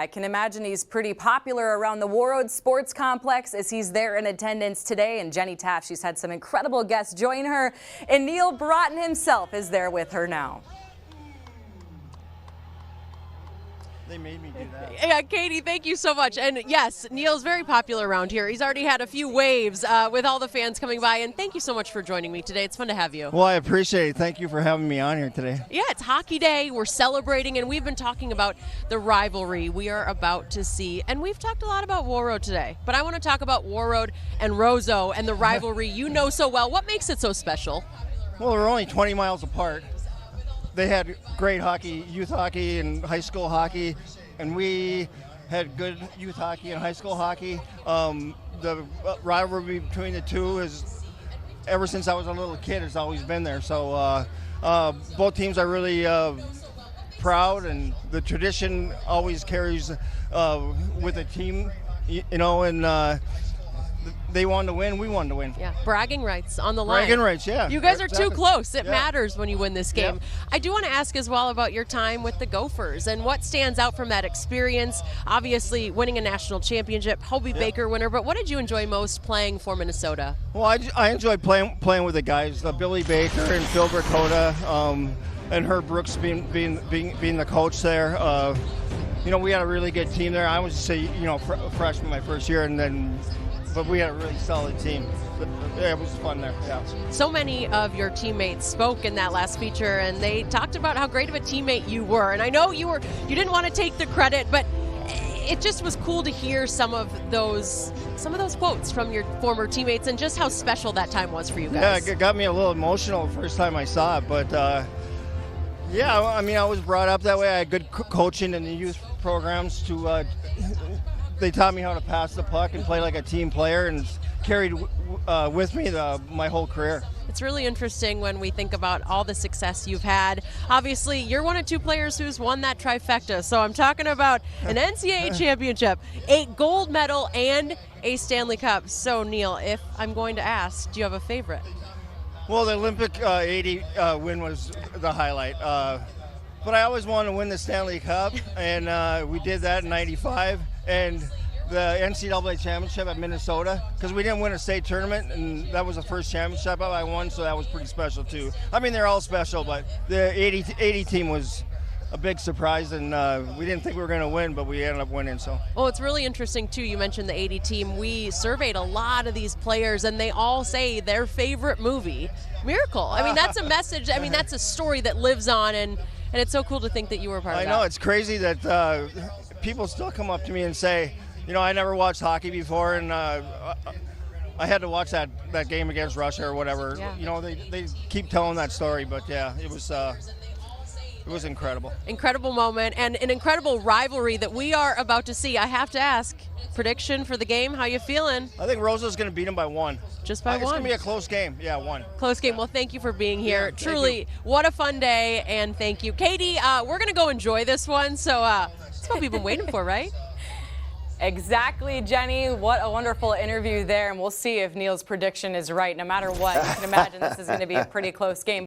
I can imagine he's pretty popular around the Roseau Sports Complex as he's there in attendance today. And Jenny Taft, she's had some incredible guests join her, and Neal Broten himself is there with her now. They made me do that. Yeah, Katie, thank you so much. And yes, Neal's very popular around here. He's already had a few waves with all the fans coming by. And thank you so much for joining me today. It's fun to have you. Well, I appreciate it. Thank you for having me on here today. Yeah, it's hockey day. We're celebrating, and we've been talking about the rivalry we are about to see. And we've talked a lot about Roseau today. But I want to talk about Roseau and Roseau and the rivalry you know so well. What makes it so special? Well, we're only 20 miles apart. They had great hockey, youth hockey and high school hockey, and we had good youth hockey and high school hockey. The rivalry between the two is, ever since I was a little kid, has always been there. So both teams are really proud, and the tradition always carries with the team, you know, and they wanted to win, we wanted to win. Yeah, bragging rights on the line. Bragging rights, yeah. You guys are exactly. too close. It Yeah. matters when you win this game. Yeah. I do want to ask as well about your time with the Gophers and what stands out from that experience. Obviously, winning a national championship, Hobie Baker winner, but what did you enjoy most playing for Minnesota? Well, I enjoyed playing with the guys, Billy Baker and Phil Bricota, and Herb Brooks being the coach there. You know, we had a really good team there. I was freshman my first year, but we had a really solid team. Yeah, it was fun there. Yeah. So many of your teammates spoke in that last feature, and they talked about how great of a teammate you were. And I know you didn't want to take the credit, but it just was cool to hear some of those quotes from your former teammates and just how special that time was for you guys. Yeah, it got me a little emotional the first time I saw it, but yeah, I mean, I was brought up that way. I had good coaching in the youth programs to. They taught me how to pass the puck and play like a team player, and it's carried with me my whole career. It's really interesting when we think about all the success you've had. Obviously, you're one of two players who's won that trifecta, so I'm talking about an NCAA championship, a gold medal, and a Stanley Cup. So, Neal, if I'm going to ask, do you have a favorite? Well, the Olympic 80 win was the highlight. But I always wanted to win the Stanley Cup, and we did that in '95. And the NCAA championship at Minnesota, because we didn't win a state tournament, and that was the first championship I won, so that was pretty special too. I mean, they're all special, but the 80 team was a big surprise, and we didn't think we were going to win, but we ended up winning. So. Well, it's really interesting too. You mentioned the 80 team. We surveyed a lot of these players, and they all say their favorite movie, Miracle. I mean, that's a message. I mean, that's a story that lives on, and it's so cool to think that you were a part of that. I know, it's crazy that people still come up to me and say, you know, I never watched hockey before, and I had to watch that game against Russia or whatever. Yeah. You know, they keep telling that story, but yeah, it was incredible. Incredible moment and an incredible rivalry that we are about to see. I have to ask, prediction for the game, how you feeling? I think Roseau's going to beat him by one. Just by one? It's going to be a close game. Yeah, one. Close game. Well, thank you for being here. Yeah, truly, what a fun day, and thank you. Katie, we're going to go enjoy this one, so it's what we've been waiting for, right? Exactly, Jenny. What a wonderful interview there, and we'll see if Neal's prediction is right. No matter what, you can imagine this is going to be a pretty close game.